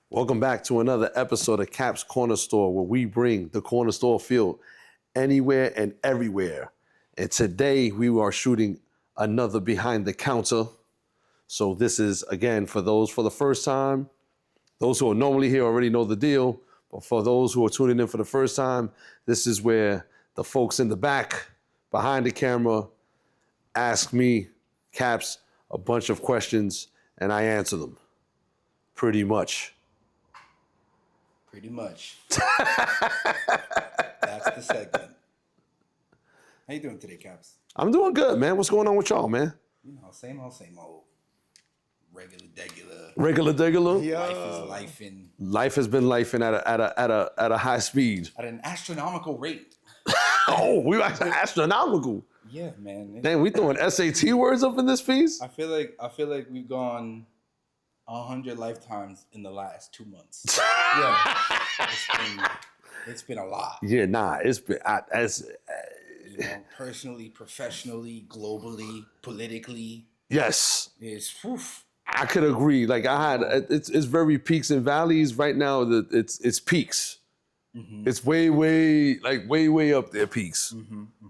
Welcome back to another episode of Cap's Corner Store, where we bring the corner store feel anywhere and everywhere. And today we are shooting another behind the counter. So this is, again, for those for the first time. Those who are normally here already know the deal. But for those who are tuning in for the first time, this is where the folks in the back, behind the camera, ask me, Caps, a bunch of questions, and I answer them. Pretty much. Pretty much. That's the segment. How you doing today, Caps? I'm doing good, man. What's going on with y'all, man? You know, same old. Regular, degular. Regular, degular. Yeah. Life is lifing. Life has been lifing at a high speed. At an astronomical rate. Oh, we are astronomical. Yeah, man. Damn, we throwing SAT words up in this piece. I feel like we've gone 100 lifetimes in the last 2 months. Yeah, it's been a lot. Yeah, nah, it's been personally, professionally, globally, politically. Yes, It's whew. I could agree. Like it's very peaks and valleys right now. It's peaks. Mm-hmm. It's way up there peaks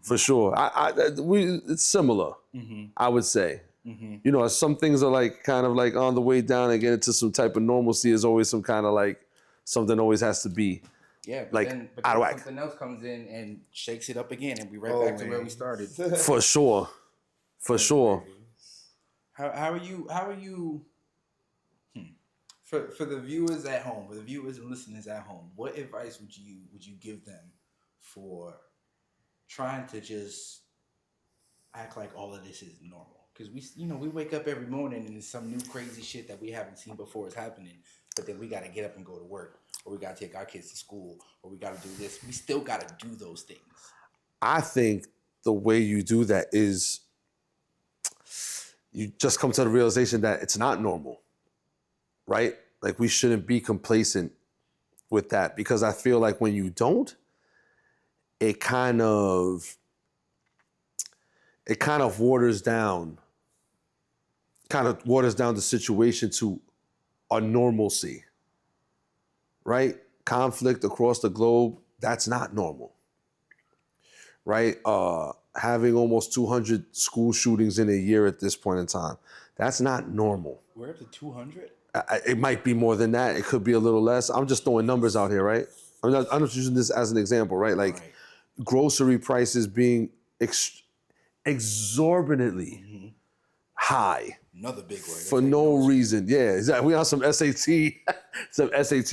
for sure. It's similar. Mm-hmm. I would say. Mm-hmm. You know, some things are like kind of like on the way down and get into some type of normalcy. Is always some kind of like something always has to be. Yeah, but like then out of whack. Something else comes in and shakes it up again, and we back to where we started. For sure. How are you? For the viewers at home, for the viewers and listeners at home, what advice would you give them for trying to just act like all of this is normal? Because we wake up every morning and there's some new crazy shit that we haven't seen before is happening, but then we got to get up and go to work, or we got to take our kids to school, or we got to do this. We still got to do those things. I think the way you do that is you just come to the realization that it's not normal, right? Like we shouldn't be complacent with that, because I feel like when you don't, it kind of waters down the situation to a normalcy, right? Conflict across the globe, that's not normal, right? Having almost 200 school shootings in a year at this point in time, that's not normal. We're up to 200? It might be more than that. It could be a little less. I'm just throwing numbers out here, right? I'm just using this as an example, right? Like grocery prices being exorbitantly high. Another big word. For no reason. Yeah, exactly. We on some SAT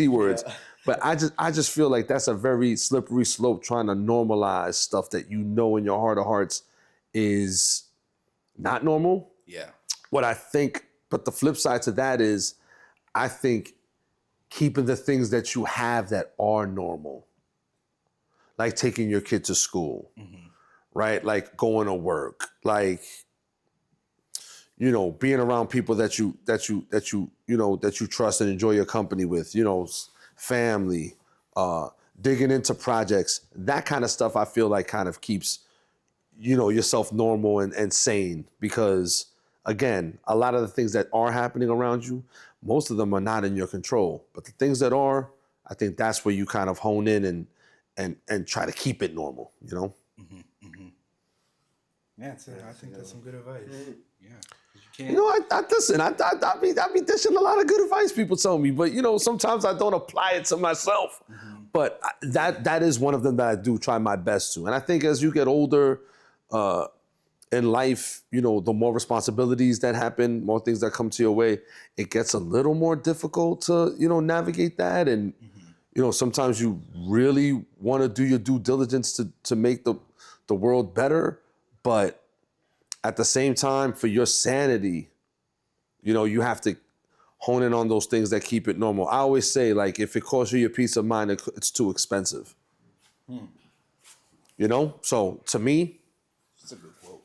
words. Yeah. But I just feel like that's a very slippery slope, trying to normalize stuff that you know in your heart of hearts is not normal. Yeah. But the flip side to that is, I think keeping the things that you have that are normal, like taking your kid to school, right? Like going to work, like, you know, being around people that you trust and enjoy your company with, you know, family, digging into projects, that kind of stuff. I feel like kind of keeps, you know, yourself normal and sane, because again, a lot of the things that are happening around you, most of them are not in your control. But the things that are, I think that's where you kind of hone in and try to keep it normal, you know? Mm-hmm, mm-hmm. Yeah, I think that's some good advice. Yeah. You know, I listen, I be dishing a lot of good advice people tell me, but, you know, sometimes I don't apply it to myself. Mm-hmm. But that is one of them that I do try my best to. And I think as you get older, in life, you know, the more responsibilities that happen, more things that come to your way, it gets a little more difficult to, you know, navigate that. And, you know, sometimes you really want to do your due diligence to make the world better. But at the same time, for your sanity, you know, you have to hone in on those things that keep it normal. I always say, like, if it costs you your peace of mind, it's too expensive. You know? So to me, that's a good quote.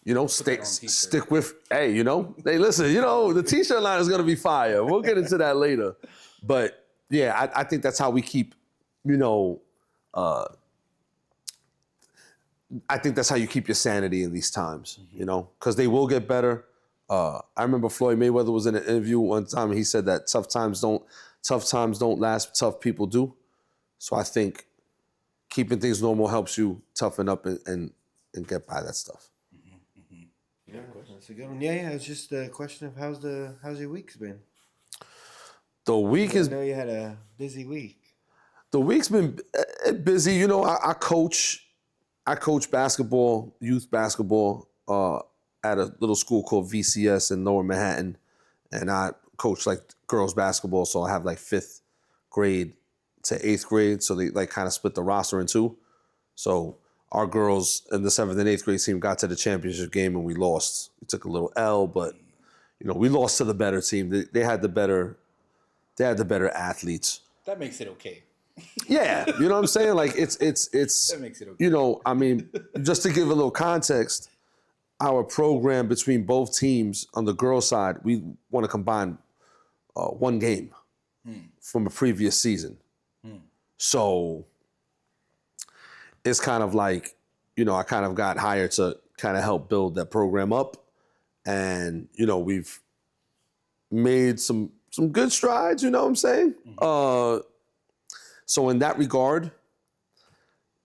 You know, stick with, hey, you know, hey, listen, you know, the t-shirt line is going to be fire. We'll get into that later. But yeah, I think that's how we keep, you know, I think that's how you keep your sanity in these times, you know, because they will get better. I remember Floyd Mayweather was in an interview one time and he said that tough times don't tough times don't last, tough people do. So I think keeping things normal helps you toughen up and get by that stuff. Yeah, that's a good one. Yeah. It's just a question of how's your week's been. The week I is know you had a busy week. the week's been busy. You know, I coach basketball, youth basketball, at a little school called VCS in Lower Manhattan, and I coach like girls basketball. So I have like 5th grade to 8th grade. So they like kind of split the roster in two. So our girls in the 7th and 8th grade team got to the championship game and we lost. We took a little L, but you know we lost to the better team. They had the better athletes. That makes it okay. Yeah, you know what I'm saying? Like it's That makes it okay. You know, I mean, just to give a little context, our program between both teams on the girls' side, we want to combine one game from a previous season. So it's kind of like, you know, I kind of got hired to kind of help build that program up. And, you know, we've made some good strides, you know what I'm saying? So in that regard,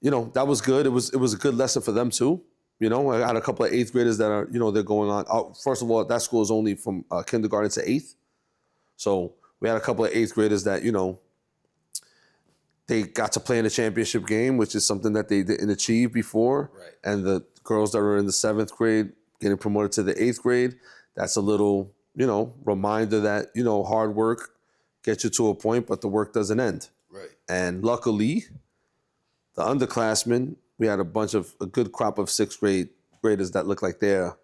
you know, that was good. It was a good lesson for them too. You know, I had a couple of 8th graders that are, you know, they're going on. First of all, that school is only from kindergarten to 8th. So we had a couple of 8th graders that, you know, they got to play in a championship game, which is something that they didn't achieve before. Right. And the girls that were in the 7th grade getting promoted to the 8th grade, that's a little, you know, reminder that, you know, hard work gets you to a point, but the work doesn't end. Right. And luckily, the underclassmen, we had a good crop of 6th graders that look like they're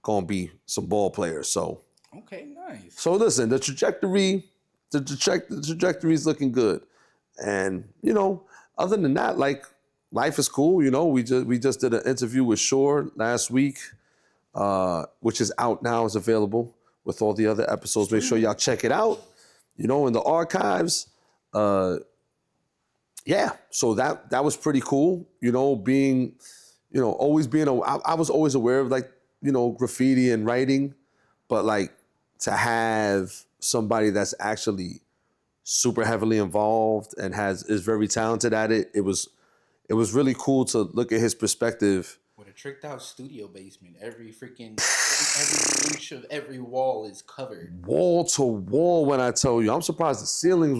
going to be some ball players. So, Okay, nice. so listen, the trajectory is looking good. And, you know, other than that, like, life is cool. You know, we just did an interview with Shore last week, which is out now, is available with all the other episodes. Make sure y'all check it out, you know, in the archives. Yeah, so that was pretty cool. You know, I was always aware of, like, you know, graffiti and writing, but like to have somebody that's actually super heavily involved and is very talented at it. It was really cool to look at his perspective. With a tricked out studio basement, every inch of every wall is covered. Wall to wall, when I tell you. I'm surprised the ceilings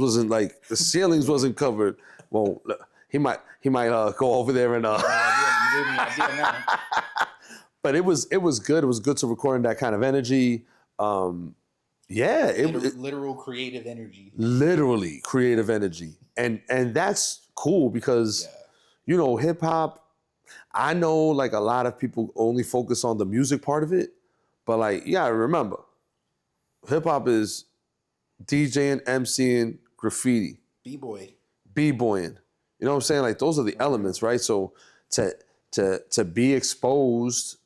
wasn't covered. Well, he might go over there and You gave me an idea now. but it was good. It was good to record in that kind of energy. Yeah, Literal creative energy. Literally creative energy. And that's cool because, you know, hip hop, I know like a lot of people only focus on the music part of it, but like, yeah, remember, hip hop is DJing, MCing, graffiti, B-boying. You know what I'm saying? Like those are the elements, right? So to be exposed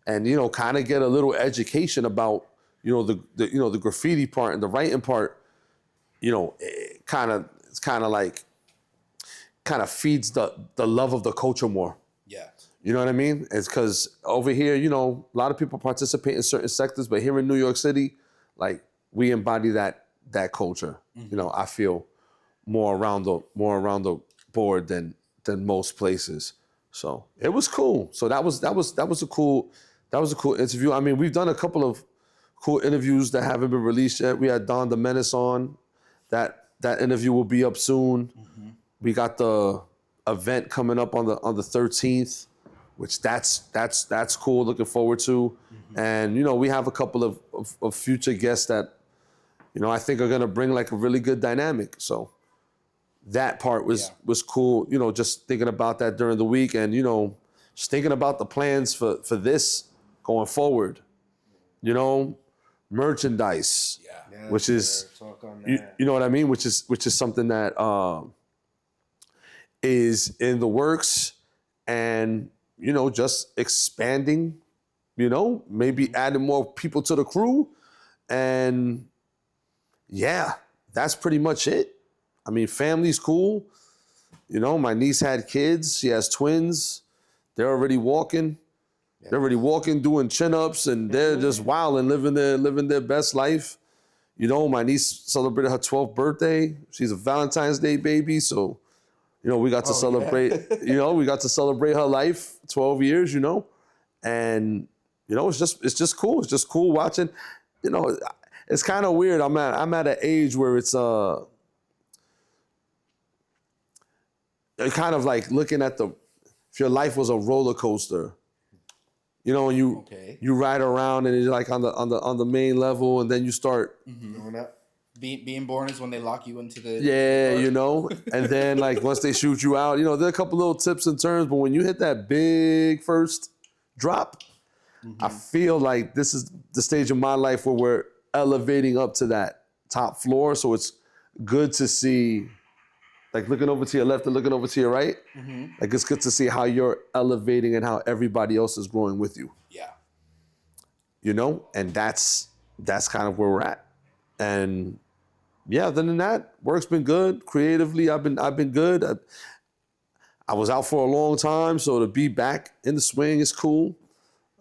and, you know, kind of get a little education about, you know, the graffiti part and the writing part, you know, it's kind of feeds the love of the culture more. Yeah. You know what I mean? It's because over here, you know, a lot of people participate in certain sectors, but here in New York City, like we embody that culture. Mm-hmm. You know, I feel more around the board than most places. So it was cool. So that was a cool interview. I mean, we've done a couple of cool interviews that haven't been released yet. We had Don the Menace on. That interview will be up soon. Mm-hmm. We got the event coming up on the 13th, which that's cool. Looking forward to. Mm-hmm. And you know, we have a couple of future guests that, you know, I think are gonna bring like a really good dynamic. So that part was cool. You know, just thinking about that during the week, and you know, just thinking about the plans for this going forward. You know, merchandise, which is you know what I mean, which is something that is in the works, and you know, just expanding. You know, maybe adding more people to the crew, and yeah, that's pretty much it. I mean, family's cool. You know, my niece had kids. She has twins. They're already walking. They're already walking, doing chin-ups, and they're just wilding, living their best life. You know, my niece celebrated her 12th birthday. She's a Valentine's Day baby, so you know we got to celebrate. You know, we got to celebrate her life, 12 years. You know, and you know it's just cool. It's just cool watching. You know, it's kind of weird. I'm at an age where it's kind of like looking at if your life was a roller coaster. You know, and you ride around and you're like on the main level, and then you start Going up. Being born is when they lock you into the you know, and then like once they shoot you out, you know, there are a couple little tips and turns, but when you hit that big first drop, I feel like this is the stage of my life where we're elevating up to that top floor. So it's good to see, like looking over to your left and looking over to your right. Like it's good to see how you're elevating and how everybody else is growing with you. Yeah. You know, and that's kind of where we're at. And yeah, other than that, work's been good. Creatively, I've been good. I was out for a long time, so to be back in the swing is cool.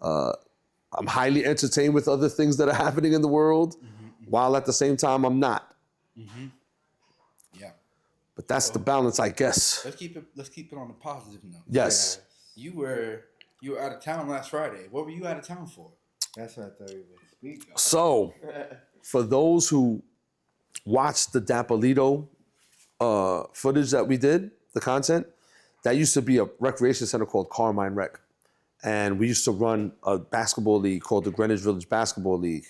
I'm highly entertained with other things that are happening in the world, while at the same time I'm not. Yeah. But that's the balance, I guess. Let's keep it on a positive note. Yes. You were out of town last Friday. What were you out of town for? That's what I thought you would speak of. So, for those who watched the Dapolito footage that we did, the content, that used to be a recreation center called Carmine Rec. And we used to run a basketball league called the Greenwich Village Basketball League.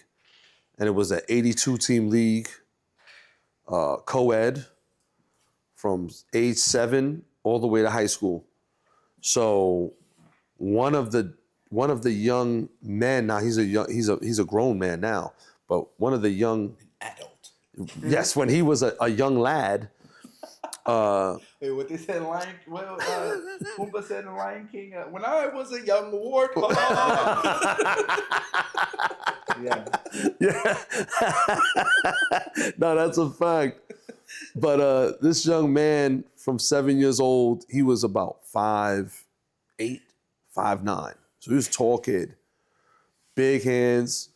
And it was an 82-team league, co-ed, from age 7 all the way to high school. So one of the young men, now he's a grown man now, but one of the young Adult. yes, when he was a young lad. Hey, what they said in Lion, Pumbaa said in Lion King, when I was a young warthog. Yeah. No, that's a fact. But this young man from 7 years old, he was about 5'8", 5'9". So he was a tall kid. Big hands,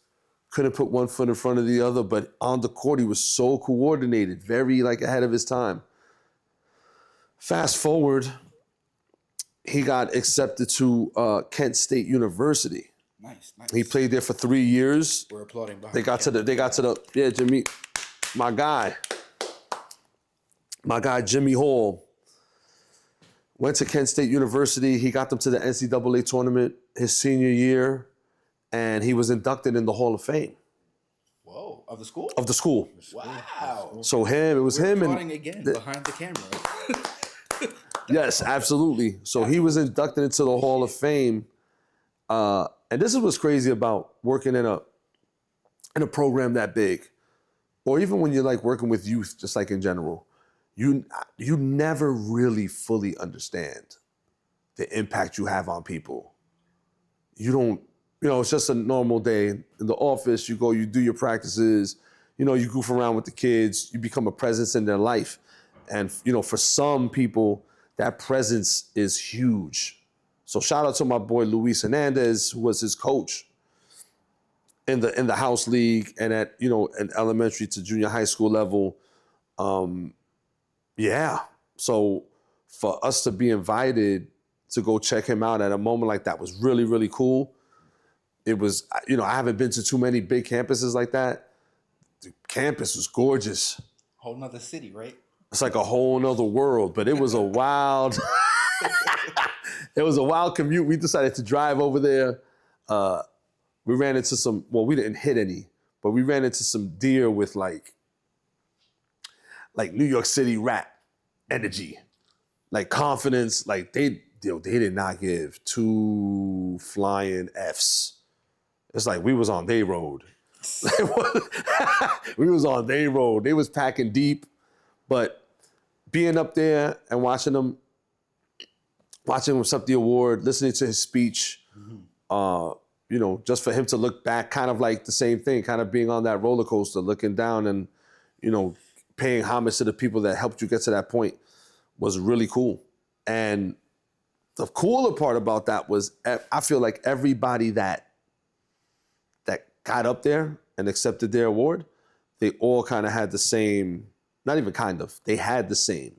couldn't put one foot in front of the other, but on the court, he was so coordinated, very like ahead of his time. Fast forward, he got accepted to Kent State University. Nice. He played there for 3 years. We're applauding behind They got to the Jimmy, my guy Jimmy Hall went to Kent State University. He got them to the NCAA tournament his senior year, and he was inducted in the Hall of Fame. Whoa, of the school? Of the school. Wow. So it was him applauding again behind the camera. Yes, absolutely. So he was inducted into the Hall of Fame. And this is what's crazy about working in a program that big, or even when you're like working with youth, just like in general, you never really fully understand the impact you have on people. You don't, it's just a normal day in the office. You go, you do your practices, you goof around with the kids, you become a presence in their life. And, for some people, that presence is huge. So shout out to my boy Luis Hernandez, who was his coach in the house league and at an elementary to junior high school level. Yeah. So for us to be invited to go check him out at a moment like that was really, really cool. It was, I haven't been to too many big campuses like that. The campus was gorgeous. Whole nother city, right? It's like a whole nother world, but it was a wild, it was a wild commute. We decided to drive over there. We ran into we didn't hit any, but we ran into some deer with like New York City rat energy, like confidence. Like they did not give 2 flying Fs. It's like we was on their road. We was on their road. They was packing deep. But being up there and watching him accept the award, listening to his speech, just for him to look back, kind of like the same thing, kind of being on that roller coaster, looking down and, paying homage to the people that helped you get to that point was really cool. And the cooler part about that was I feel like everybody that got up there and accepted their award, they all kind of had the same, not even kind of, they had the same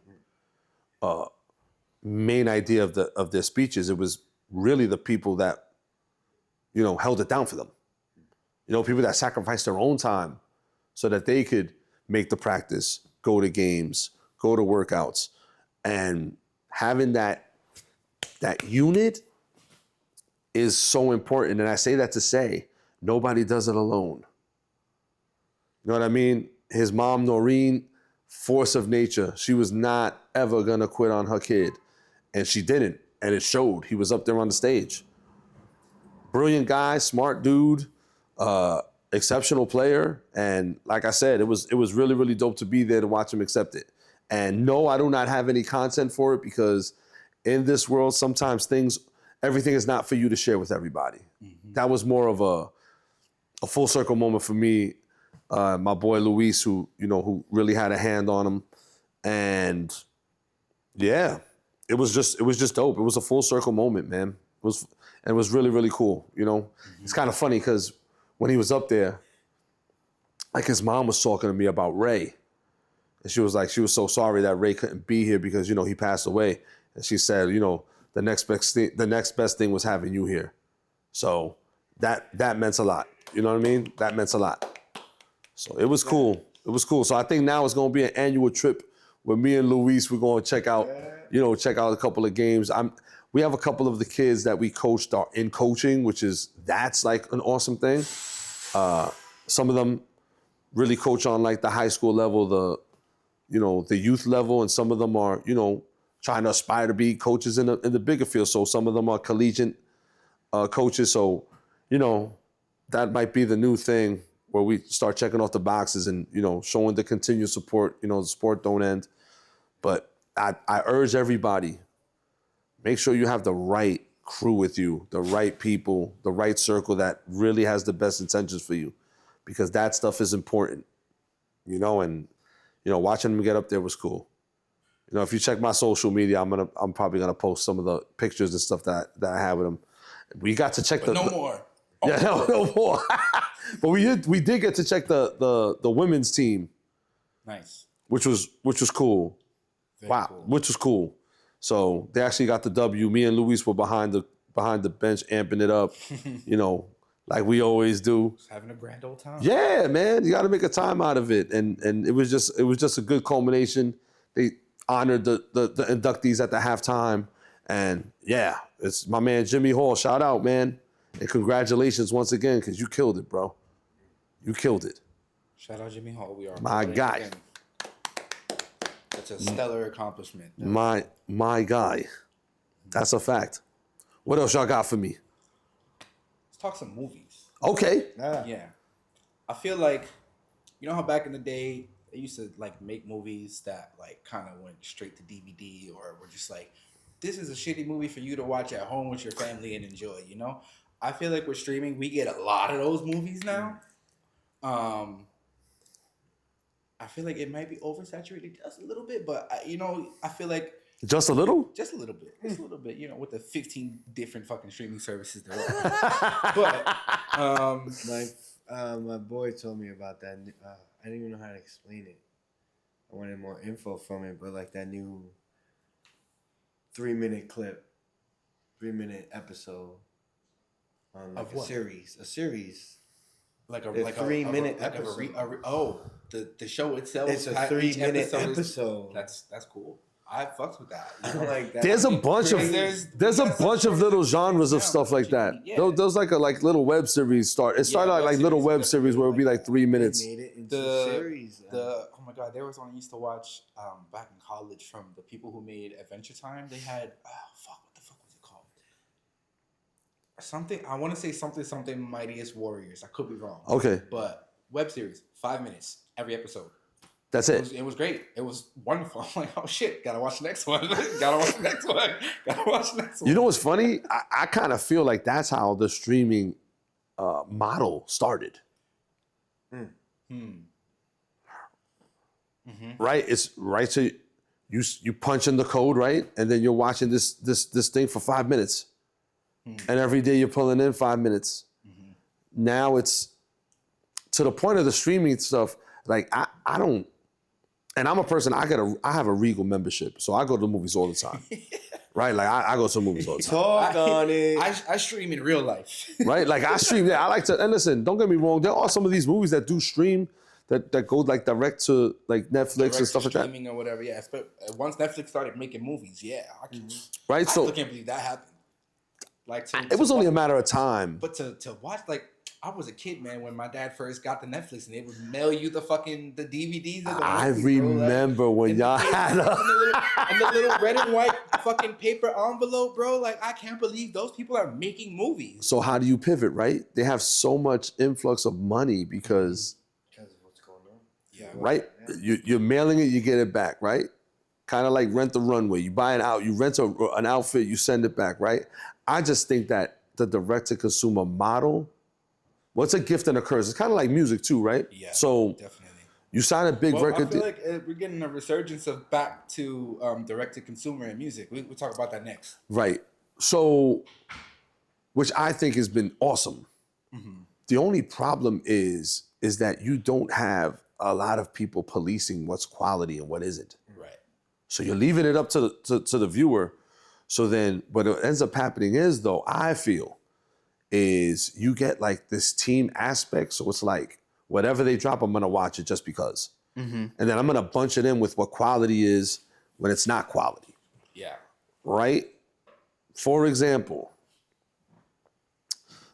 main idea of their speeches. It was really the people that, held it down for them. People that sacrificed their own time so that they could make the practice, go to games, go to workouts. And having that unit is so important. And I say that to say, nobody does it alone. You know what I mean? His mom, Noreen, force of nature. She was not ever going to quit on her kid. And she didn't. And it showed. He was up there on the stage. Brilliant guy, smart dude, exceptional player. And like I said, it was really, really dope to be there to watch him accept it. And no, I do not have any content for it because in this world, sometimes everything is not for you to share with everybody. Mm-hmm. That was more of a full circle moment for me. My boy Luis, who really had a hand on him. And yeah, it was just dope. It was a full circle moment, man. It was really, really cool. Mm-hmm. It's kind of funny because when he was up there, like his mom was talking to me about Ray. And she was so sorry that Ray couldn't be here because, he passed away. And she said, the next best thing was having you here. So that meant a lot. You know what I mean? That meant a lot. So it was cool. It was cool. So I think now it's going to be an annual trip where me and Luis, we're going to check out a couple of games. We have a couple of the kids that we coached are in coaching, that's like an awesome thing. Some of them really coach on like the high school level, the youth level, and some of them are, trying to aspire to be coaches in the bigger field. So some of them are collegiate coaches. So, that might be the new thing where we start checking off the boxes and, showing the continued support, the sport don't end. But I urge everybody, make sure you have the right crew with you, the right people, the right circle that really has the best intentions for you, because that stuff is important, and, watching them get up there was cool. If you check my social media, I'm probably gonna post some of the pictures and stuff that I have with them. We got to check more. Oh, yeah, no more. But we did get to check the women's team. Nice. Which was cool. Very wow, cool. Which was cool. So they actually got the W. Me and Luis were behind the bench, amping it up, like we always do. Just having a grand old time. Yeah, man, you got to make a time out of it, and it was just a good culmination. They honored the inductees at the halftime, and yeah, it's my man Jimmy Hall. Shout out, man, and congratulations once again because you killed it, bro. You killed it. Shout out Jimmy Hall. We are my guy. Again. That's a stellar accomplishment. My guy. That's a fact. What else y'all got for me? Let's talk some movies. Okay. Yeah. I feel like, how back in the day, they used to like make movies that like kind of went straight to DVD or were just like, this is a shitty movie for you to watch at home with your family and enjoy, I feel like with streaming, we get a lot of those movies now. I feel like it might be oversaturated just a little bit, but I feel like just a little, just a little bit, with the 15 different fucking streaming services there are. But my boy told me about that. I didn't even know how to explain it. I wanted more info from it, but like that new 3-minute clip, 3-minute episode on like a series. Like a 3-minute episode. The show itself. It's a 3-minute episode. That's cool. I fucks with that. Like that. There's a bunch of little genres of stuff like that. Yeah. Those like little web series start. It started out like little web series where it would be like 3 minutes. Made it into a series. Oh my god, there was one I used to watch back in college from the people who made Adventure Time. They had what the fuck was it called? Something I want to say something Mightiest Warriors. I could be wrong. Okay. But web series, 5 minutes every episode. That's it. It was great. It was wonderful. I'm like, oh shit, gotta watch the next one. Gotta watch the next one. Gotta watch the next one. You know what's funny? I kind of feel like that's how the streaming model started. Mm-hmm. Right? It's right. So you punch in the code, right? And then you're watching this thing for 5 minutes. Mm-hmm. And every day you're pulling in 5 minutes. Mm-hmm. Now it's to the point of the streaming stuff. Like I don't, and I'm a person. I have a Regal membership, so I go to the movies all the time. Right? Like I go to the movies all the time. Talk on it. I stream in real life. Right? Like I stream. Yeah, I like to. And listen, don't get me wrong. There are some of these movies that do stream that go like direct to like Netflix and stuff like that. Streaming or whatever. Yeah. But once Netflix started making movies, yeah, Right? I So still can't believe that happened. Like it was only a matter of time. But to watch, like, I was a kid, man, when my dad first got the Netflix and they would mail you the DVDs. Of the I movies, bro. remember when y'all had a. and the little red and white fucking paper envelope, bro. Like, I can't believe those people are making movies. So how do you pivot, right? They have so much influx of money because Because of what's going on. Yeah. right? You're mailing it, you get it back, right? Kind of like Rent the Runway. You buy it out, you rent an outfit, you send it back, right? I just think that the direct-to-consumer model, what's a gift and a curse? It's kind of like music too, right? Yeah, So definitely. you sign a big Well, I record feel deal. like we're getting a resurgence of back to direct-to-consumer and music. We'll talk about that next. Right. So, which I think has been awesome. Mm-hmm. The only problem is that you don't have a lot of people policing what's quality and what isn't. Right. So you're leaving it up to the viewer. So then, what ends up happening is, though, I feel, is you get like this team aspect. So it's like, whatever they drop, I'm going to watch it just because. Mm-hmm. And then I'm going to bunch it in with what quality is when it's not quality. Yeah. Right? For example,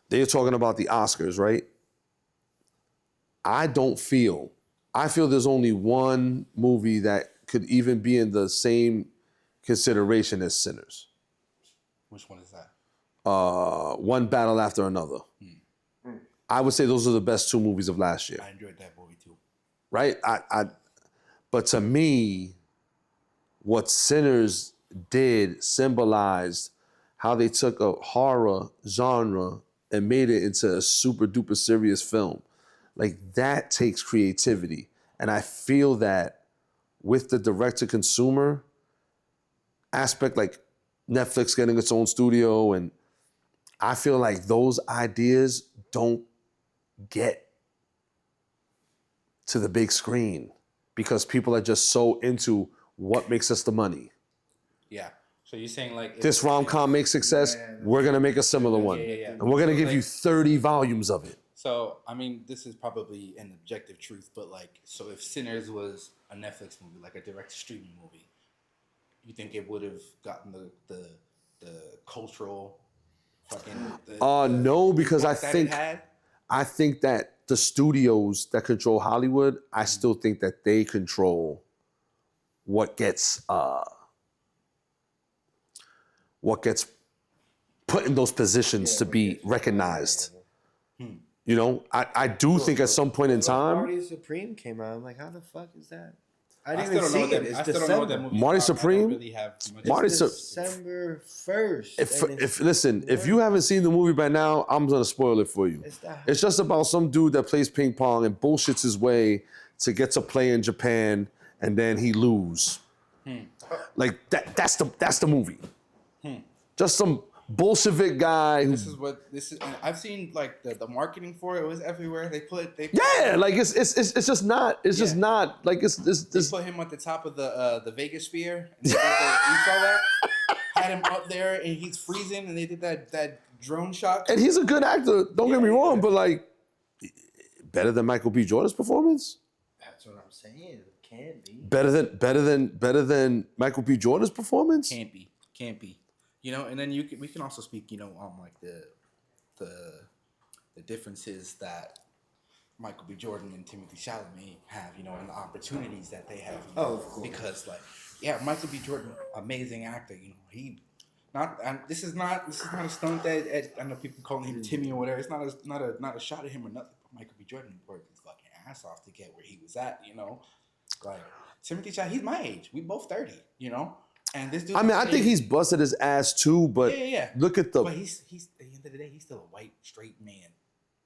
they're talking about the Oscars, right? I feel there's only one movie that could even be in the same consideration as Sinners. Which one is that? One Battle After Another. I would say those are the best two movies of last year. I enjoyed that movie too. Right? But to me, what Sinners did symbolized how they took a horror genre and made it into a super duper serious film. Like, that takes creativity. And I feel that with the direct-to-consumer aspect, like Netflix getting its own studio, and I feel like those ideas don't get to the big screen because people are just so into what makes us the money. Yeah. So you're saying like This rom-com makes success, we're going to make a similar one. Yeah. And we're going to give you 30 volumes of it. So, I mean, this is probably an objective truth, but like, so if Sinners was a Netflix movie, like a direct-to-streaming movie, you think it would have gotten the cultural fucking... No, because I that think that the studios that control Hollywood, I still think that they control what gets put in those positions to be recognized. You know, I do think at some point in time, Marty Supreme came out. I'm like, how the fuck is that? I I didn't still even don't know see it. what that. It's I still don't know what that December. movie. Marty is about. I Supreme? don't really have too much. Marty It's Sup- December 1st. if you haven't seen the movie by now, I'm gonna spoil it for you. It's just about some dude that plays ping pong and bullshits his way to get to play in Japan, and then he lose. Like that. That's the movie. Just some Bolshevik guy who. This is. And I've seen like the marketing for it was everywhere. They put. Yeah, like it's just not. It's just not like it's They this. put him at the top of the Vegas sphere. And you saw that? Had him up there and he's freezing, and they did that drone shot. And he's a good actor. Don't get me wrong, but like better than Michael B. Jordan's performance. That's what I'm saying. It can't be. Better than Michael B. Jordan's performance. Can't be. You know, and then we can also speak, you know, on like the differences that Michael B. Jordan and Timothy Chalamet have, you know, and the opportunities that they have. You know, Oh, of course. Because like, yeah, Michael B. Jordan, amazing actor. You know, this is not a stunt that I know people calling him Timmy or whatever. It's not a shot at him or nothing. But Michael B. Jordan worked his fucking ass off to get where he was at. You know, like Timothy Chalamet, he's my age. We both 30. You know. And this dude, I mean, I think he's busted his ass too, but yeah. look at the. But he's at the end of the day, he's still a white straight man.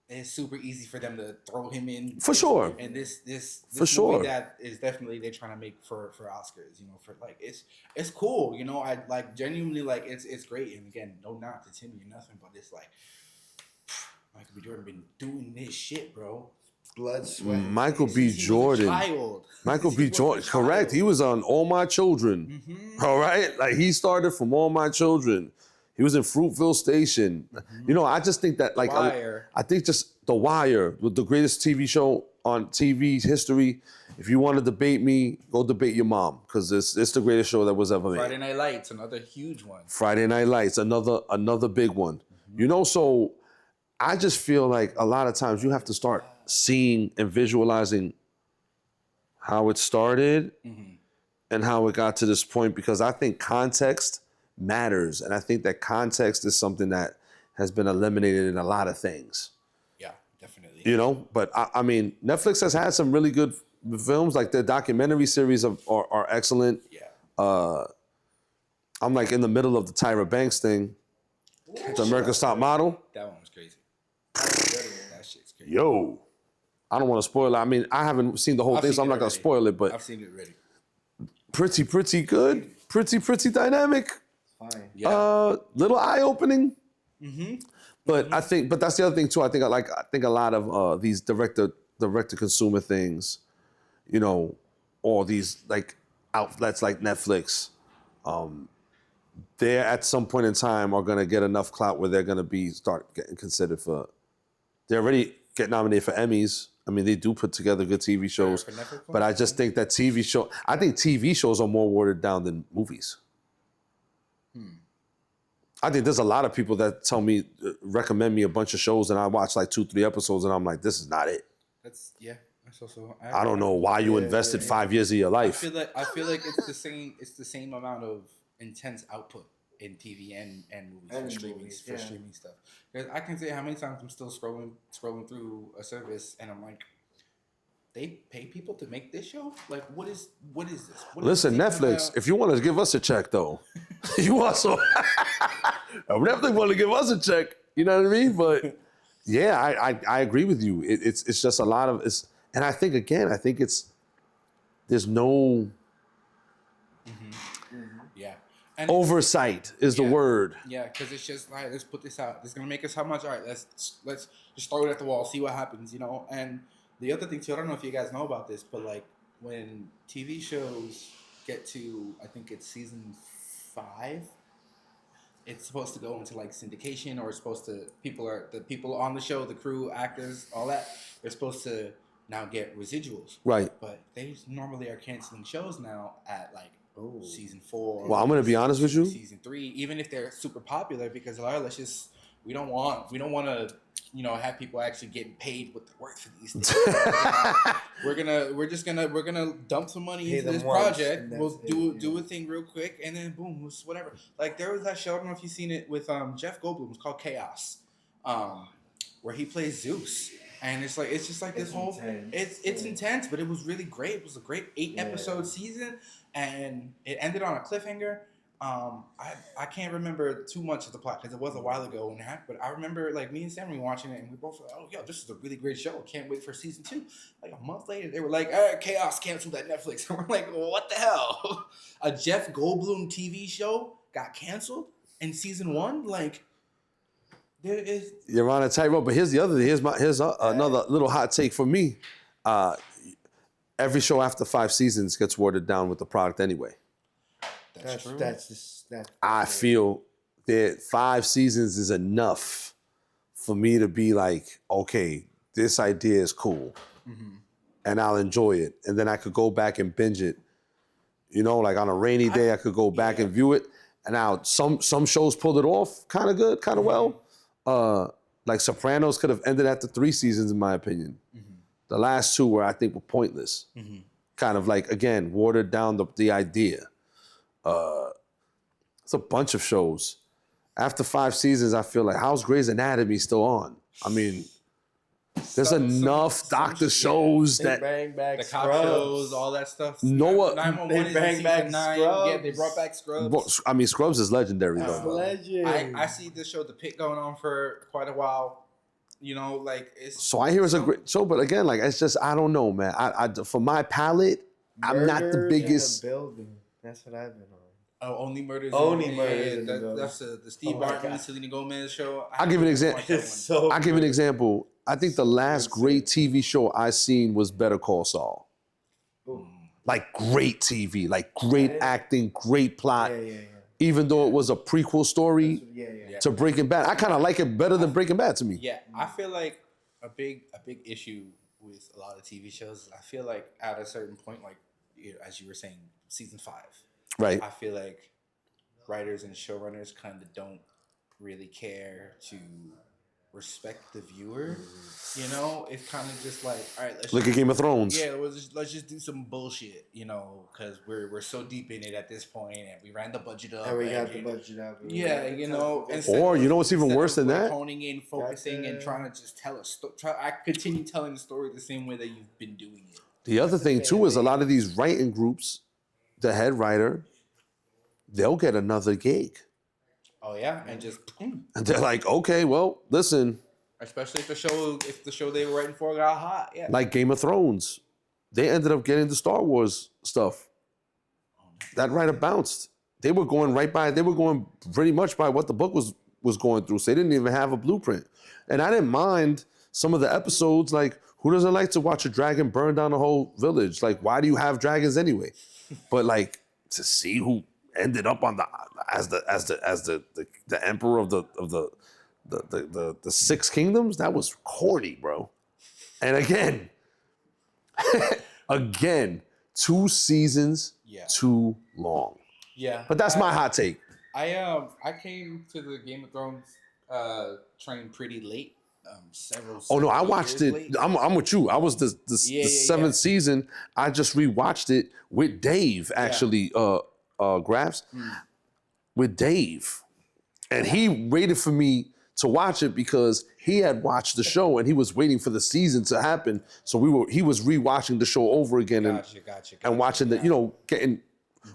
And it's super easy for them to throw him in For sure. And this For movie sure. that is definitely they're trying to make for Oscars. You know, for like it's cool. You know, I like genuinely like it's great. And again, no knock to Timmy or nothing, but it's like Michael B. Jordan been doing this shit, bro. Blood, sweat, and Michael tears. B. He was a Jordan. child. Michael He B. was a Jordan, correct. child. He was on All My Children. All right? Like, he started from All My Children. He was in Fruitville Station. You know, I just think that, like, Wire. I think just The Wire, the greatest TV show on TV history. If you want to debate me, go debate your mom, because it's the greatest show that was ever made. Friday Night Lights, another huge one. Friday Night Lights, another big one. You know, so I just feel like a lot of times you have to start seeing and visualizing how it started and how it got to this point, because I think context matters. And I think that context is something that has been eliminated in a lot of things, Yeah, definitely. you know? But I mean, Netflix has had some really good films, like the documentary series are excellent. Yeah. I'm like in the middle of the Tyra Banks thing, the America's Top Model. That one was crazy. That shit's crazy. Yo, I don't want to spoil it. I mean, I haven't seen the whole I've thing, seen so I'm it not going to already. spoil it, but I've seen it already. pretty good. Pretty dynamic. Fine. Yeah. Little eye-opening. But I think, but that's the other thing too. I think a lot of these direct to consumer things, you know, or these like outlets like Netflix, they're at some point in time are gonna get enough clout where they're gonna start getting considered for. They already get nominated for Emmys. I mean, they do put together good TV shows, For Netflix but I just think that I think TV shows are more watered down than movies. I think there's a lot of people that tell me, recommend me a bunch of shows, and I watch like 2-3 episodes, and I'm like, this is not it. That's also. I don't know why you invested 5 years of your I life. feel like it's the same. It's the same amount of intense output in TV and movies And for streaming movies, for yeah. streaming stuff. Because I can say how many times I'm still scrolling through a service, and I'm like, they pay people to make this show? Like, what is this? What is Listen, this even Netflix, about? if you want to give us a check, though, you also Netflix want to give us a check. You know what I mean? But yeah, I agree with you. It's just a lot of it's, and I think there's no Yeah. And oversight is the Yeah. word. yeah, because it's just like, let's put this out. This is gonna make us how much? All right, let's just throw it at the wall, see what happens, you know. And the other thing too, I don't know if you guys know about this, but like when TV shows get to, I think it's season 5, it's supposed to go into like syndication, or it's supposed to the people on the show, the crew, actors, all that, they're supposed to now get residuals. Right. But they normally are canceling shows now at like season 4. Well, I'm gonna be honest with you. Season 3, even if they're super popular, because we don't want to, you know, have people actually getting paid what they're worth for these things. we're gonna dump some money Pay into this them once, project. and We'll that's it, do a thing real quick, and then boom, whatever. Like there was that show, I don't know if you've seen it, with Jeff Goldblum. It's called Chaos, where he plays Zeus. And it's just like this whole intense. it's intense, but it was really great. It was a great 8-episode season, and it ended on a cliffhanger. I can't remember too much of the plot because it was a while ago when it happened. But I remember like me and Sam were watching it, and we both were like, "Oh, yo, this is a really great show. Can't wait for season 2." Like a month later, they were like, "Chaos canceled at Netflix." And we're like, "What the hell? A Jeff Goldblum TV show got canceled in season 1? Like." There is. You're on a tightrope, but here's the other thing. Here's another little hot take for me. Every show after 5 seasons gets watered down with the product anyway. That's true. That's I feel that 5 seasons is enough for me to be like, okay, this idea is cool, and I'll enjoy it, and then I could go back and binge it. You know, like on a rainy day, I could go back and view it. And now some shows pulled it off kind of good, kind of well. Like Sopranos could have ended after 3 seasons, in my opinion. The last 2 were, I think, were pointless. Kind of like, again, watered down the idea. It's a bunch of shows. After 5 seasons, I feel like, how's Grey's Anatomy still on? I mean, there's enough doctor shows that bang back the cop shows, all that stuff. Noah, 911 they is bang in season back 9. Scrubs. Yeah, they brought back Scrubs. I mean, Scrubs is legendary That's though. bro. legend. I see this show, The Pit, going on for quite a while. You know, like it's. So I hear it's a great show, but again, like it's just I don't know, man. I for my palate, I'm not the Murder in biggest. a building. That's what I've been on. Oh, Only Murders. Only in, Murders in the Building. That's the Steve Oh my Martin, God. Selena Gomez show. I'll give you an example. It's so I'll give you an good. example. I think the last great TV show I seen was Better Call Saul. Like great TV, like great acting, great plot. Yeah. Even though it was a prequel story Yeah. to Breaking Bad, I kind of like it better than Breaking Bad to me. Yeah, I feel like a big issue with a lot of TV shows. I feel like at a certain point, like as you were saying, season 5. Right. I feel like writers and showrunners kind of don't really care to respect the viewer. You know, it's kind of just like, all right, Look at Game of Thrones. Yeah, let's just do some bullshit, you know, because we're so deep in it at this point, and we ran the budget up. And we got the budget up. Yeah, you know. Or you know what's even worse than that? Honing in, focusing, and trying to just tell a story. I continue telling the story the same way that you've been doing it. The other thing too is a lot of these writing groups, the head writer, they'll get another gig. Oh yeah, and just And they're like, okay, well, listen. Especially if the show they were writing for got hot, yeah. Like Game of Thrones, they ended up getting the Star Wars stuff. That writer bounced. They were going pretty much by what the book was going through. So they didn't even have a blueprint. And I didn't mind some of the episodes. Like, who doesn't like to watch a dragon burn down a whole village? Like, why do you have dragons anyway? But like to see who ended up on as the emperor of the Six Kingdoms, that was corny, bro. And again, 2 seasons too long. Yeah. But that's my hot take. I came to the Game of Thrones train pretty late. Oh no, I watched it. Late. I'm with you. I was the 7th season. I just rewatched it with Dave, actually, Graphs, with Dave. And he waited for me to watch it because he had watched the show and he was waiting for the season to happen. So he was rewatching the show over again and watching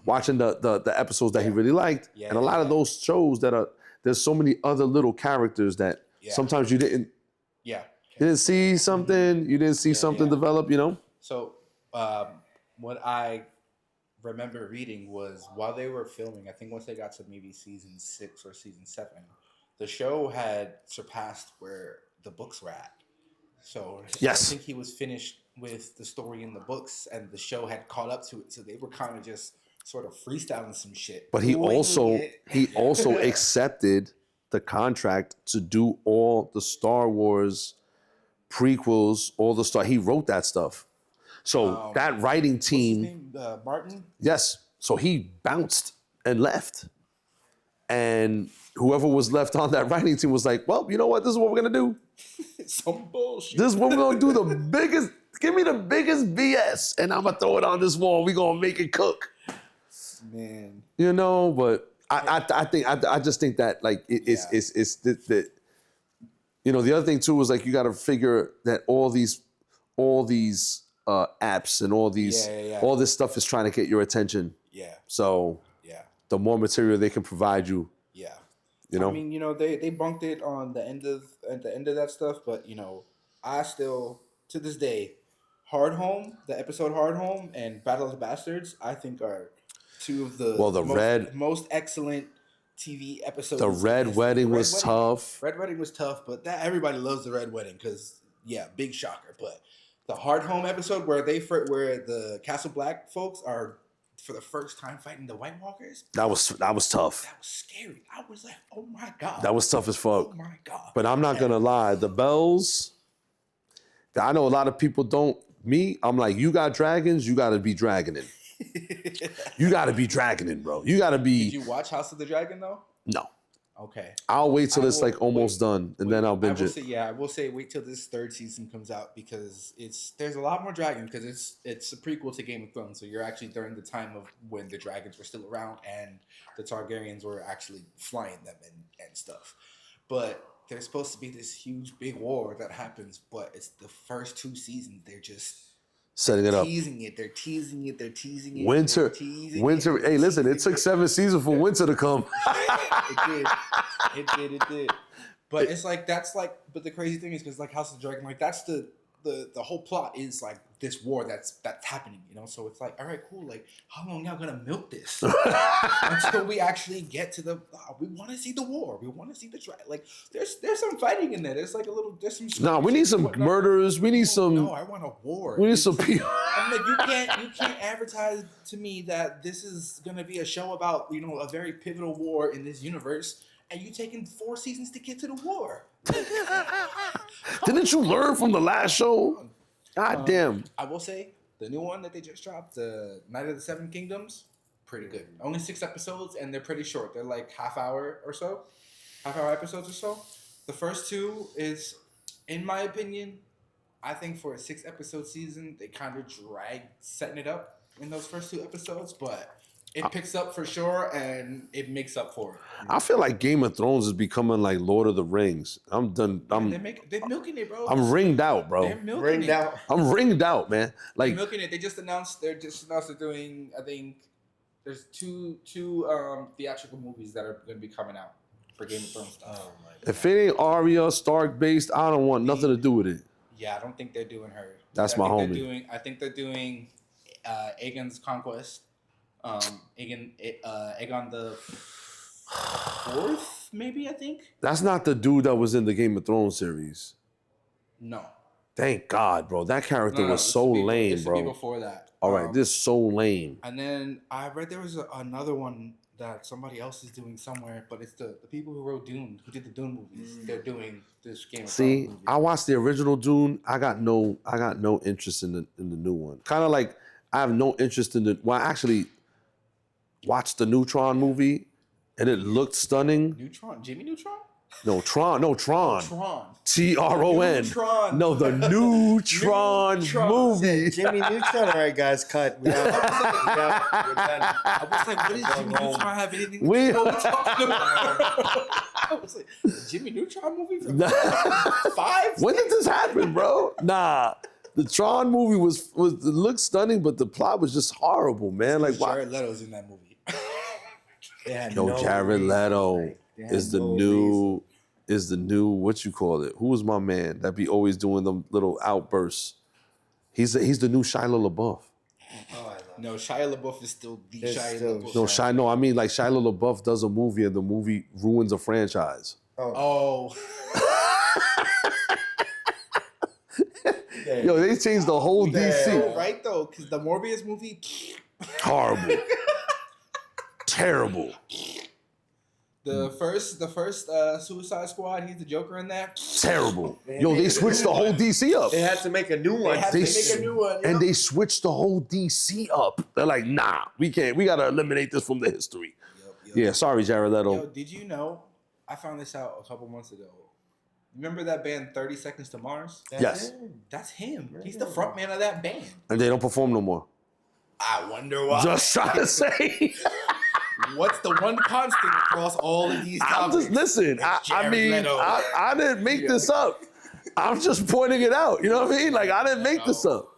watching the episodes that he really liked. And a lot of those shows there's so many other little characters that sometimes you didn't see something, develop, you know? So what I remember reading was while they were filming, I think once they got to maybe season 6 or season 7, the show had surpassed where the books were at. So I think he was finished with the story in the books and the show had caught up to it. So they were kind of just sort of freestyling some shit. But he also accepted the contract to do all the Star Wars prequels, he wrote that stuff. So that writing team, what's his name? Martin? Yes. So he bounced and left. And whoever was left on that writing team was like, well, you know what? This is what we're going to do. Some bullshit. This is what we're going to do. Give me the biggest BS and I'm going to throw it on this wall. We're going to make it cook. Man. You know, but I just think that like it's that, you know, the other thing too is like you got to figure that all these apps and all this stuff is trying to get your attention. Yeah. So the more material they can provide you. Yeah. You know? I mean, you know, they bunked it on the end of that stuff, but you know, I still to this day, the episode Hard Home and Battle of the Bastards, I think are two of the most excellent TV episodes. The Red Wedding was tough. Red Wedding was tough, but everybody loves the Red Wedding because big shocker. But the Hard Home episode where the Castle Black folks are for the first time fighting the White Walkers. That was tough. That was scary. I was like, oh my God. That was tough as fuck. Oh my God. But I'm not gonna lie, the bells. I know a lot of people don't. Me, I'm like, you got dragons, you gotta be dragoning. You gotta be dragoning, bro. You gotta be. Did you watch House of the Dragon though? No. Okay. I'll wait till it's like almost done, and then I'll binge it. I will say wait till this 3rd season comes out because there's a lot more dragons because it's a prequel to Game of Thrones, so you're actually during the time of when the dragons were still around and the Targaryens were actually flying them and stuff. But there's supposed to be this huge big war that happens, but it's the first 2 seasons they're just setting it up. They're teasing it. Winter. Hey, listen, it took 7 seasons for winter to come. It did. But it's like but the crazy thing is because like House of the Dragon, like that's the the whole plot is like this war that's happening, you know. So it's like, all right, cool. Like, how long y'all gonna milk this until we actually get to the? We want to see the war. We want to see the like. There's some fighting in there. There's like a little. There's some. Nah, we need some murderers. We need some. No, I want a war. We need some people. I'm like, you can't advertise to me that this is gonna be a show about, you know, a very pivotal war in this universe, and you taking 4 seasons to get to the war. Didn't you learn from the last show? God damn. I will say the new one that they just dropped, the Night of the Seven Kingdoms, pretty good. Only 6 episodes, and they're pretty short. They're like half-hour episodes or so. The first 2 is, in my opinion, I think for a 6-episode season, they kind of dragged setting it up in those first 2 episodes, but it picks up for sure, and it makes up for it. I feel like Game of Thrones is becoming like Lord of the Rings. I'm done. They're milking it, bro. I'm ringed out, bro. They're milking it. I'm ringed out, man. Like, They're milking it. They just announced they're doing. I think there's two theatrical movies that are going to be coming out for Game of Thrones stuff. Oh my God. If it ain't Arya Stark based, I don't want nothing to do with it. Yeah, I don't think they're doing her. That's my homie. I think they're doing Aegon's Conquest. Aegon the 4th, maybe, I think. That's not the dude that was in the Game of Thrones series. No. Thank God, bro. That character was so lame, this bro. Be before that. All right, this is so lame. And then I read there was another one that somebody else is doing somewhere, but it's the people who wrote Dune, who did the Dune movies. They're doing this Game of Thrones movie. I watched the original Dune. I got no interest in the new one. Kind of like I have no interest in I actually watched the Neutron movie, and it looked stunning. Jimmy Neutron? No, Tron. Tron. Tron. Neutron. No, the Neutron movie. Jimmy Neutron. All right, guys, cut. We're done. I was like, what does Jimmy Neutron have anything to do with what we're talking about? I was like, the Jimmy Neutron movie from 5? When did this happen, bro? Nah. The Tron movie was it looked stunning, but the plot was just horrible, man. Like, why? Jared Leto's in that movie. Jared Leto is the new what you call it? Who was my man that be always doing them little outbursts? He's the new Shia LaBeouf. No, Shia LaBeouf is still the Shia LaBeouf. I mean, like Shia LaBeouf does a movie and the movie ruins a franchise. Oh. Yo, they changed the whole DC. Right though, because the Morbius movie, horrible, terrible. The first Suicide Squad, he's the Joker in that. Terrible. Yo, they switched the whole DC up. They had to make a new one. And they switched the whole DC up. They're like, nah, we can't. We gotta eliminate this from the history. Yep. Yeah, sorry, Jared Leto. Yo, did you know? I found this out a couple months ago. Remember that band 30 Seconds to Mars? Yes. That's him. He's the front man of that band. And they don't perform no more. I wonder why. Just trying to say. What's the one constant across all of these topics? Listen, I didn't make this up. I'm just pointing it out. You know what I mean? Like, I didn't make this up.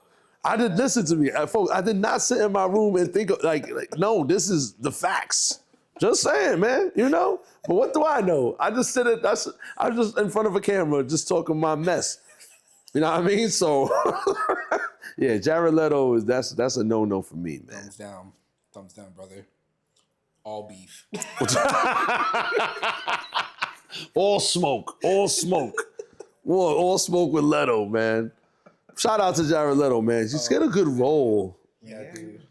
I didn't listen to me. Folks, I did not sit in my room and think, like, no, this is the facts. Just saying, man, you know? But what do I know? I just I'm just in front of a camera just talking my mess. You know what I mean? So, yeah, Jared Leto, that's a no-no for me, man. Thumbs down, brother. All beef. All smoke. All smoke with Leto, man. Shout out to Jared Leto, man. Just get a good role. Yeah, dude.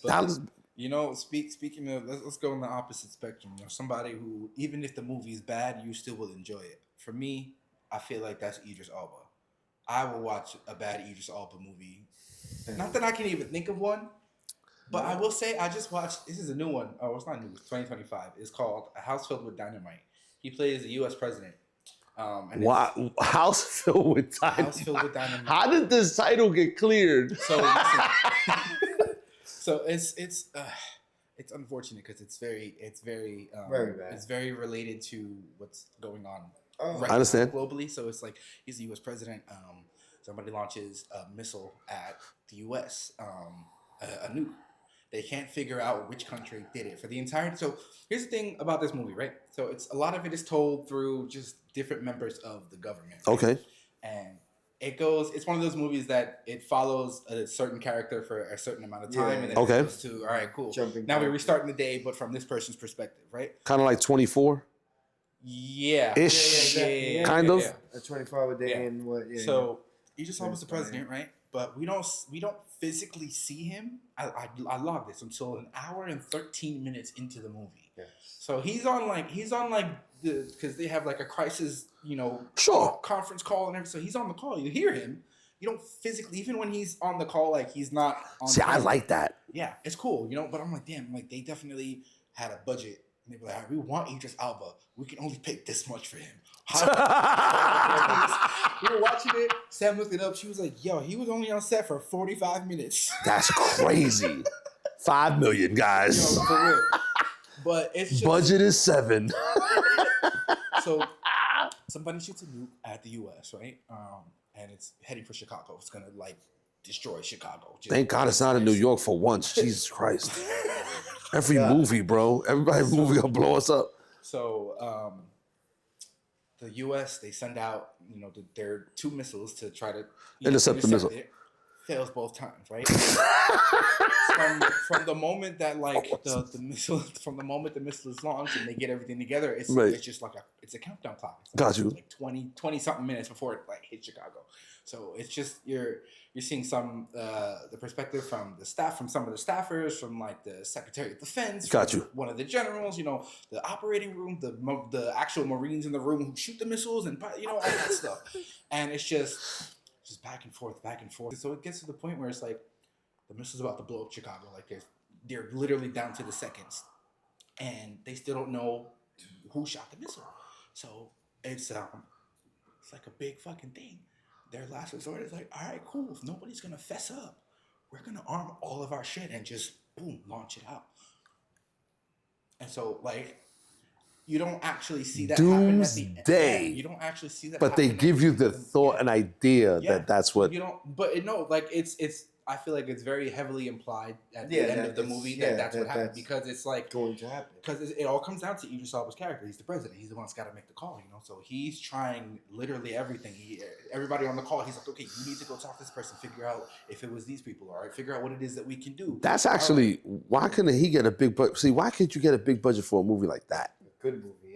But, you know, speaking of, let's go on the opposite spectrum. You know, somebody who, even if the movie is bad, you still will enjoy it. For me, I feel like that's Idris Elba. I will watch a bad Idris Elba movie. Not that I can even think of one, but I will say I just watched, this is a new one. Oh, it's not new. It's 2025. It's called A House Filled with Dynamite. He plays the U.S. president. Wow, House Filled with Dynamite. House Filled with Dynamite. How did this title get cleared? So listen. So it's unfortunate because it's very bad. It's very related to what's going on I understand. now globally. So it's like he's the U.S. president. Somebody launches a missile at the U.S. A nuke. They can't figure out which country did it for the entire. So here's the thing about this movie, right? So it's a lot of it is told through just different members of the government. Okay. And It's one of those movies that it follows a certain character for a certain amount of time, Yeah. and then Okay. it goes to, all right, cool. Jumping Now we're back. restarting the day, but from this person's perspective, right? Kind of like 24. Yeah. Ish. Yeah. Kind of. A 24-hour day Yeah. and what? Yeah. So Idris Elba's the That's fine. president, right? But we don't physically see him. I logged this until an hour and 13 minutes into the movie. Yes. So he's on because they have like a crisis, Sure. conference call and everything. So he's on the call. You hear him. You don't physically, even when he's on the call, like he's not on. See, I camera. like that. Yeah, it's cool, But I'm like, damn, like they definitely had a budget. And they were like, all right, we want Idris Elba. We can only pay this much for him. We were watching it. Sam looked it up. She was like, yo, he was only on set for 45 minutes. That's crazy. 5 million, guys. For real. But it's just Budget is 7. so somebody shoots a nuke at the U.S., right? And it's heading for Chicago. It's gonna like destroy Chicago. Thank God it's not in New York for once. Jesus Christ. Every movie, bro. Everybody's movie will blow us up. So the U.S. they send out their 2 missiles to try to Intercept the missile. it. Fails both times, right? from the moment that the missile, from the moment the missile is launched and they get everything together, it's just like it's a countdown clock. It's Got you. Like 20 something minutes before it hits Chicago. So it's just you're seeing some the perspective from the staff, from some of the staffers, from like the Secretary of Defense, Got from you. one of the generals, the operating room, the actual Marines in the room who shoot the missiles and all that stuff, and it's just back and forth. So it gets to the point where it's like the missile's about to blow up Chicago. Like they're literally down to the seconds, and they still don't know who shot the missile. So it's like a big fucking thing. Their last resort is like, all right, cool. If nobody's gonna fess up, we're gonna arm all of our shit and just boom, launch it out. And so like, you don't actually see that happen at the end. Doomsday. You don't actually see that. But they happen give you the thought and idea that that's what. you don't. But it's. I feel like it's very heavily implied at the end of the movie that's what happened, because it's like going to happen. Because it all comes down to Idris Elba's character. He's the president. He's the one that's got to make the call, So he's trying literally everything. Everybody on the call, he's like, okay, you need to go talk to this person, figure out if it was these people, all right, figure out what it is that we can do. That's actually why couldn't he get a big budget? See, why can't you get a big budget for a movie like that? A good movie,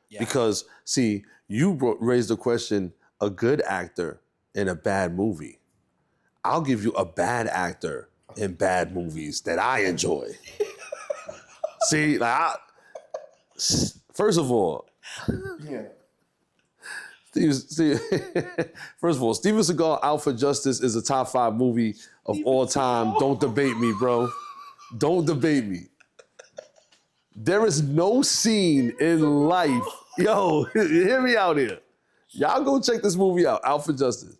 yeah. Because see, you raised the question: a good actor in a bad movie. I'll give you a bad actor in bad movies that I enjoy. See, first of all, first of all, Steven Seagal, Out for Justice is a top 5 movie of all time. Don't debate me, bro. Don't debate me. There is no scene in life. Yo, hear me out here. Y'all go check this movie out, Out for Justice.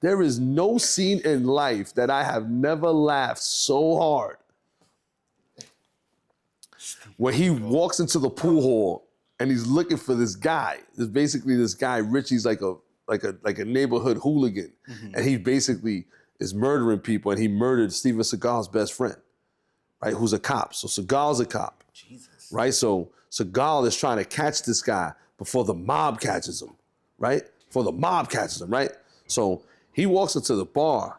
There is no scene in life that I have never laughed so hard. Where he walks into the pool hall and he's looking for this guy. There's basically this guy, Richie's like a neighborhood hooligan. Mm-hmm. And he basically is murdering people, and he murdered Steven Seagal's best friend, right? Who's a cop. So Seagal's a cop. Jesus. Right? So Seagal is trying to catch this guy before the mob catches him, right? Right? So he walks into the bar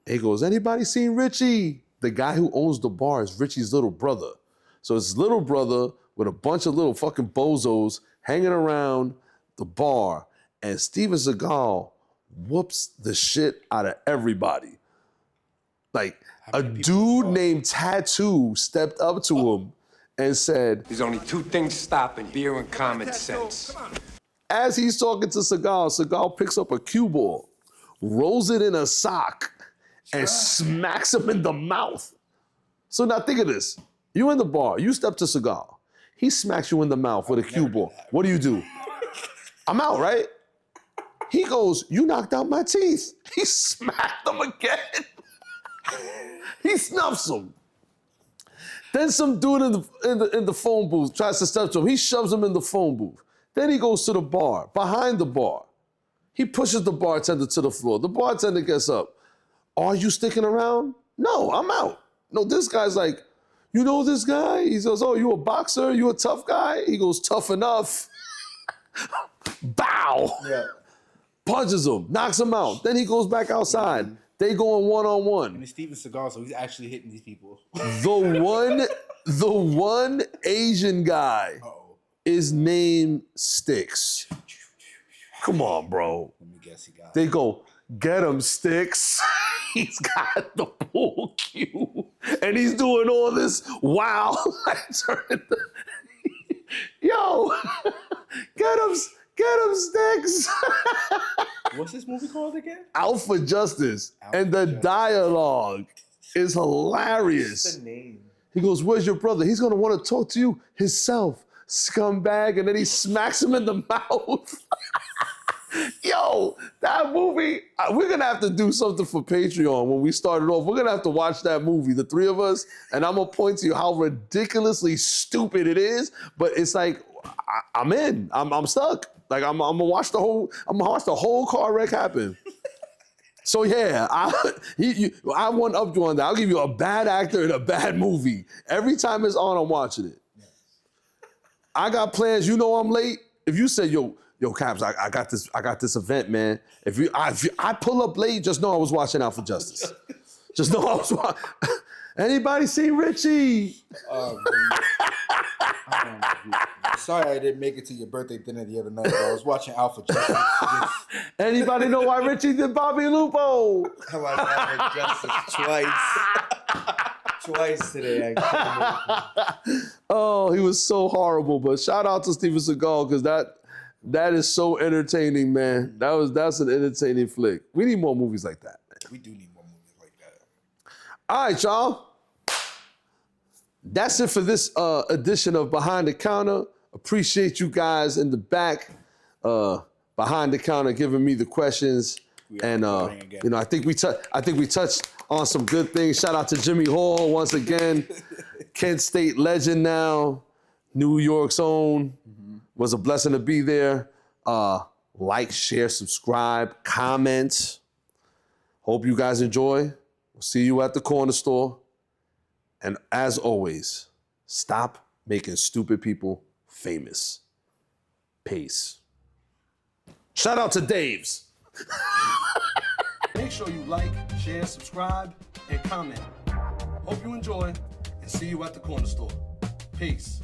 and he goes, anybody seen Richie? The guy who owns the bar is Richie's little brother. So it's his little brother with a bunch of little fucking bozos hanging around the bar, and Steven Seagal whoops the shit out of everybody. Like a dude named Tattoo stepped up to him and said, there's only 2 things stopping beer and common sense. As he's talking to Seagal picks up a cue ball, rolls it in a sock, and smacks him in the mouth. So now think of this. You in the bar, you step to Seagal. He smacks you in the mouth with a cue ball. What do? I'm out, right? He goes, you knocked out my teeth. He smacked him again. He snuffs him. Then some dude in the phone booth tries to step to him. He shoves him in the phone booth. Then he goes to the bar, behind the bar. He pushes the bartender to the floor. The bartender gets up. Are you sticking around? No, I'm out. No, this guy's like, you know this guy? He goes, oh, you a boxer? You a tough guy? He goes, tough enough. Bow. Yeah. punches him, knocks him out. Then he goes back outside. They going one-on-one. And it's Steven Seagal, so he's actually hitting these people. The one Asian guy is named Sticks. Come on, bro. Let me guess, he got. They go, get him, Sticks. He's got the pool cue. And he's doing all this wow. Yo, get him, Sticks. What's this movie called again? Alpha Justice. Alpha And the Justice. dialogue is hilarious. What's the name? He goes, where's your brother? He's gonna wanna talk to you himself, scumbag. And then he smacks him in the mouth. Yo, that movie, we're gonna have to do something for Patreon when we start it off. We're gonna have to watch that movie, the three of us, and I'm gonna point to you how ridiculously stupid it is, but it's like, I'm in, I'm stuck. Like I'm gonna watch the whole car wreck happen. So yeah, I one up you on that. I'll give you a bad actor in a bad movie. Every time it's on, I'm watching it. I got plans, you know I'm late. If you say, yo, Caps, I got this event, man. If I pull up late, just know I was watching Out for Justice. Just know I was watching. Anybody see Richie? Sorry I didn't make it to your birthday dinner the other night, but I was watching Alpha Justice. Anybody know why Richie did Bobby Lupo? I watched Alpha Justice twice today. Oh, he was so horrible. But shout out to Steven Seagal, because that is so entertaining, man. That's an entertaining flick. We need more movies like that, man. We do need more movies like that. All right, y'all. That's it for this edition of Behind the Counter. Appreciate you guys in the back behind the counter giving me the questions. And you know, I think we touched on some good things. Shout out to Jimmy Hall once again. Kent State legend now, New York's own. Was a blessing to be there. Like, share, subscribe, comment. Hope you guys enjoy. We'll see you at the corner store. And as always, stop making stupid people famous. Peace. Shout out to Dave's. Make sure you like, share, subscribe, and comment. Hope you enjoy, and see you at the corner store. Peace.